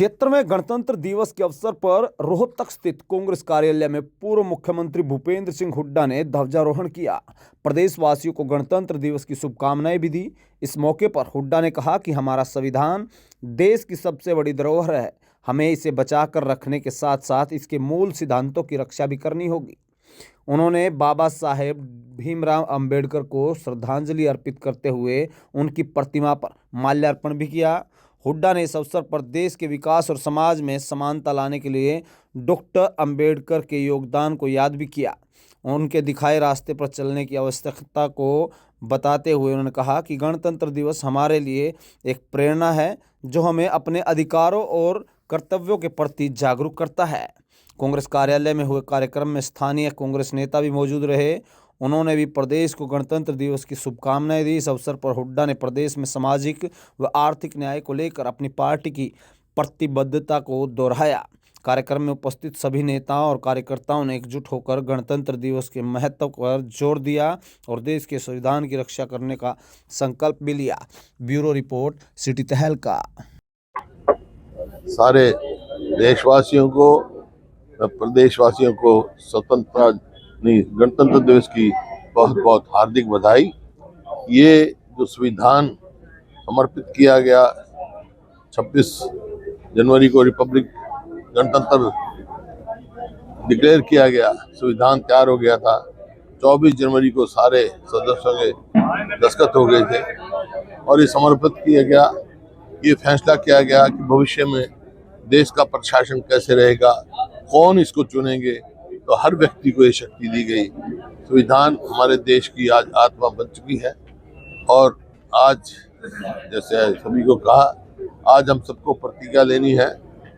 क्षेत्र में गणतंत्र दिवस के अवसर पर रोहतक स्थित कांग्रेस कार्यालय में पूर्व मुख्यमंत्री भूपेंद्र सिंह हुड्डा ने ध्वजारोहण किया। प्रदेशवासियों को गणतंत्र दिवस की शुभकामनाएं भी दी। इस मौके पर हुड्डा ने कहा कि हमारा संविधान देश की सबसे बड़ी धरोहर है, हमें इसे बचाकर रखने के साथ साथ इसके मूल सिद्धांतों की रक्षा भी करनी होगी। उन्होंने बाबा साहेब भीमराव अंबेडकर को श्रद्धांजलि अर्पित करते हुए उनकी प्रतिमा पर माल्यार्पण भी किया। हुड्डा ने इस अवसर पर देश के विकास और समाज में समानता लाने के लिए डॉक्टर अंबेडकर के योगदान को याद भी किया। उनके दिखाए रास्ते पर चलने की आवश्यकता को बताते हुए उन्होंने कहा कि गणतंत्र दिवस हमारे लिए एक प्रेरणा है जो हमें अपने अधिकारों और कर्तव्यों के प्रति जागरूक करता है। कांग्रेस कार्यालय में हुए कार्यक्रम में स्थानीय कांग्रेस नेता भी मौजूद रहे। उन्होंने भी प्रदेश को गणतंत्र दिवस की शुभकामनाएं दी। इस अवसर पर हुड्डा ने प्रदेश में सामाजिक व आर्थिक न्याय को लेकर अपनी पार्टी की प्रतिबद्धता को दोहराया। कार्यक्रम में उपस्थित सभी नेताओं और कार्यकर्ताओं ने एकजुट होकर गणतंत्र दिवस के महत्व पर जोर दिया और देश के संविधान की रक्षा करने का संकल्प भी लिया। ब्यूरो रिपोर्ट, सिटी तहलका। सारे देशवासियों को, प्रदेशवासियों को गणतंत्र दिवस की बहुत बहुत हार्दिक बधाई। ये जो संविधान समर्पित किया गया, 26 जनवरी को रिपब्लिक गणतंत्र डिक्लेयर किया गया, संविधान तैयार हो गया था। 24 जनवरी को सारे सदस्यों के दस्तखत हो गए थे और ये समर्पित किया गया। ये फैसला किया गया कि भविष्य में देश का प्रशासन कैसे रहेगा, कौन इसको चुनेंगे, तो हर व्यक्ति को ये शक्ति दी गई। संविधान हमारे देश की आज आत्मा बन चुकी है और आज जैसे सभी को कहा, आज हम सबको प्रतिज्ञा लेनी है।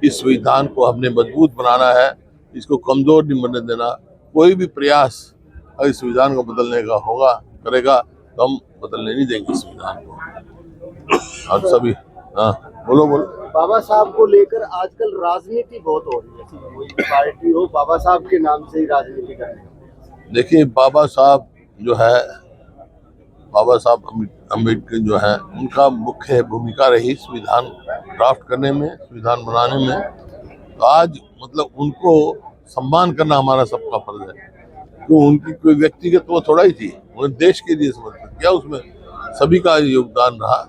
इस संविधान को हमने मजबूत बनाना है, इसको कमजोर नहीं बनने देना। कोई भी प्रयास अगर इस संविधान को बदलने का करेगा तो हम बदलने नहीं देंगे संविधान को। और सभी बोलो। बाबा साहब को लेकर आजकल राजनीति बहुत हो रही है, कोई भी पार्टी हो बाबा साहब के नाम से ही राजनीति करने। देखिए, बाबा साहब अम्बेडकर जो है, उनका मुख्य भूमिका रही संविधान ड्राफ्ट करने में, संविधान बनाने में। तो आज मतलब उनको सम्मान करना हमारा सबका फर्ज है। तो उनकी कोई व्यक्तिगत वो थोड़ा ही थी, उन्होंने देश के लिए समर्पित किया, उसमें सभी का योगदान रहा।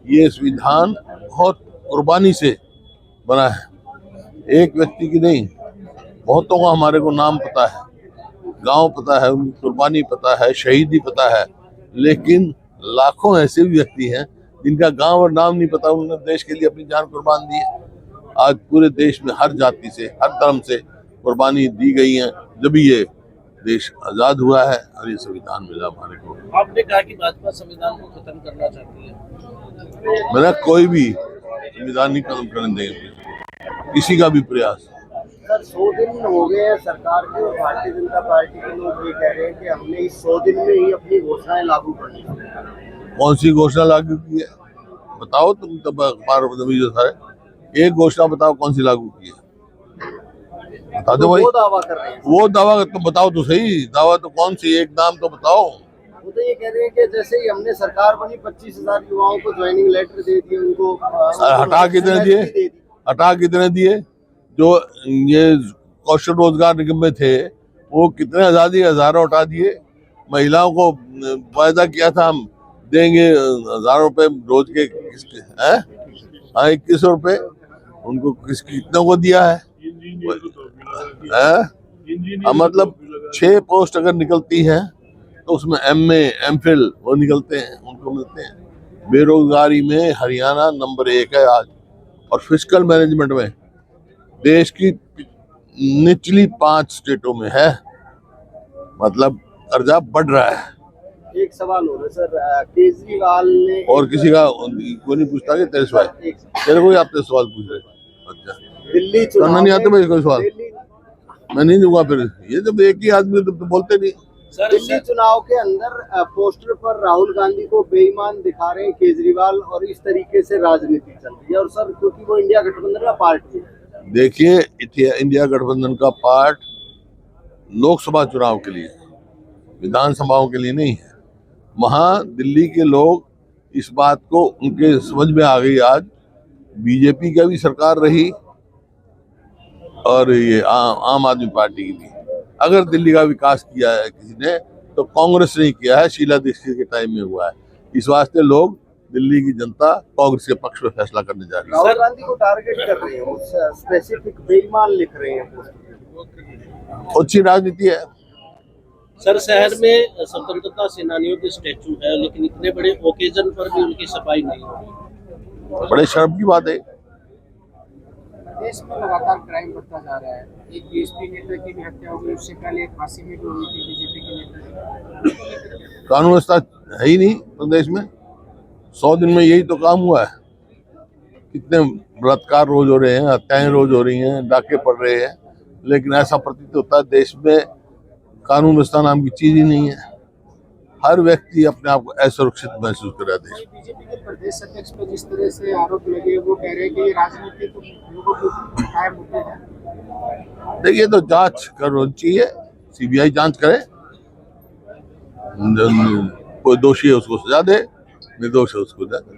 ये संविधान बहुत कुर्बानी से बना है, एक व्यक्ति की नहीं, बहुतों का हमारे को नाम पता है, गांव पता है, उनकी कुर्बानी पता है, शहीदी पता है। लेकिन लाखों ऐसे भी व्यक्ति हैं जिनका गांव और नाम नहीं पता, उन्होंने देश के लिए अपनी जान कुर्बान दी है। आज पूरे देश में हर जाति से, हर धर्म से कुर्बानी दी गई है, जब ये देश आजाद हुआ है और ये संविधान मिला हमारे को। आपने कहा कि भाजपा संविधान को खत्म करना चाहती है। मेरा कोई भी संविधान नहीं खत्म करने देंगे, किसी का भी प्रयास। सर, 100 दिन हो गए हैं सरकार के और भारतीय जनता पार्टी के लोग ये कह रहे हैं कि हमने इस 100 दिन में ही अपनी घोषणाएं लागू कर दी। कौन सी घोषणा लागू की है बताओ तुम, तब अखबार जो सारे एक घोषणा बताओ कौन सी लागू की है, बता दो भाई। वो दावा कर रहे हैं, वो दावा तो बताओ तो सही, दावा तो कौन सी, एक नाम तो बताओ। वो तो ये कह रहे हैं कि जैसे ही हमने सरकार बनी 25,000 युवाओं को ज्वाइनिंग लेटर दे दिए, उनको हटा कितने दिए जो ये कौशल रोजगार निगम में थे, वो कितने आजादी हजारों हटा दिए। महिलाओं को वायदा किया था हम देंगे 1000 रुपए रोज के, 2100 रुपए उनको कितनों को दिया है। मतलब 6 पोस्ट अगर निकलती हैं तो उसमें MA MPhil वो निकलते हैं, उनको मिलते हैं। बेरोजगारी में हरियाणा नंबर 1 है आज, और फिस्कल मैनेजमेंट में देश की निचली 5 स्टेटों में है। मतलब कर्जा बढ़ रहा है। एक सवाल हो रहा है सर, केजरीवाल ने और किसी का कोई नहीं पूछता कि तेरे सवाल, तेरे को ही आप सवाल पूछ रहे। अच्छा, दिल्ली चुनाव नहीं आते भाई कोई सवाल, मैं नहीं दूंगा। फिर ये जब एक ही आदमी तो बोलते नहीं। दिल्ली चुनाव के अंदर पोस्टर पर राहुल गांधी को बेईमान दिखा रहे हैं केजरीवाल, और इस तरीके से राजनीति चल रही है। और सर, क्योंकि वो इंडिया गठबंधन का पार्ट है। देखिए, इंडिया गठबंधन का पार्ट लोकसभा चुनाव के लिए, विधानसभाओं के लिए नहीं है। वहां दिल्ली के लोग इस बात को, उनके समझ में आ गई आज बीजेपी का भी सरकार रही और ये आम आदमी पार्टी की भी। अगर दिल्ली का विकास किया है किसी ने तो कांग्रेस ने ही किया है, शीला दीक्षित के टाइम में हुआ है। इस वास्ते लोग, दिल्ली की जनता कांग्रेस के पक्ष में फैसला करने जा रही है। राहुल गांधी को टारगेट कर रहे हैं, स्पेसिफिक बेईमान लिख रहे हैं पोस्टर। अच्छी राजनीति है। सर, शहर में स्वतंत्रता सेनानियों के स्टैचू है, लेकिन इतने बड़े ओकेजन पर भी उनकी सफाई नहीं हो रही। बड़े शर्म की बात है। देश में लगातार क्राइम बढ़ता जा रहा है। एक बीएसपी नेता की भी हत्या हो गई, उससे पहले एक फांसी में भी हुई थी बीजेपी के नेता की। कानून व्यवस्था है ही नहीं प्रदेश में। 100 दिन में यही तो काम हुआ है। कितने बलात्कार रोज हो रहे हैं, हत्याएं रोज हो रही हैं, डाके पड़ रहे हैं, लेकिन ऐसा प्रतीत होता है देश में कानून व्यवस्था नाम की चीज ही नहीं है। हर व्यक्ति अपने आप को असुरक्षित महसूस कर रहा है देश। बीजेपी के प्रदेश अध्यक्ष पर जिस तरह से आरोप लगे, वो कह रहे हैं कि ये राजनीति तो लोगों के कायम मुद्दे हैं। देखिए, तो जांच करनी चाहिए, सीबीआई जांच करे, कोई दोषी है उसको सजा दे, निर्दोष है उसको सजा दे।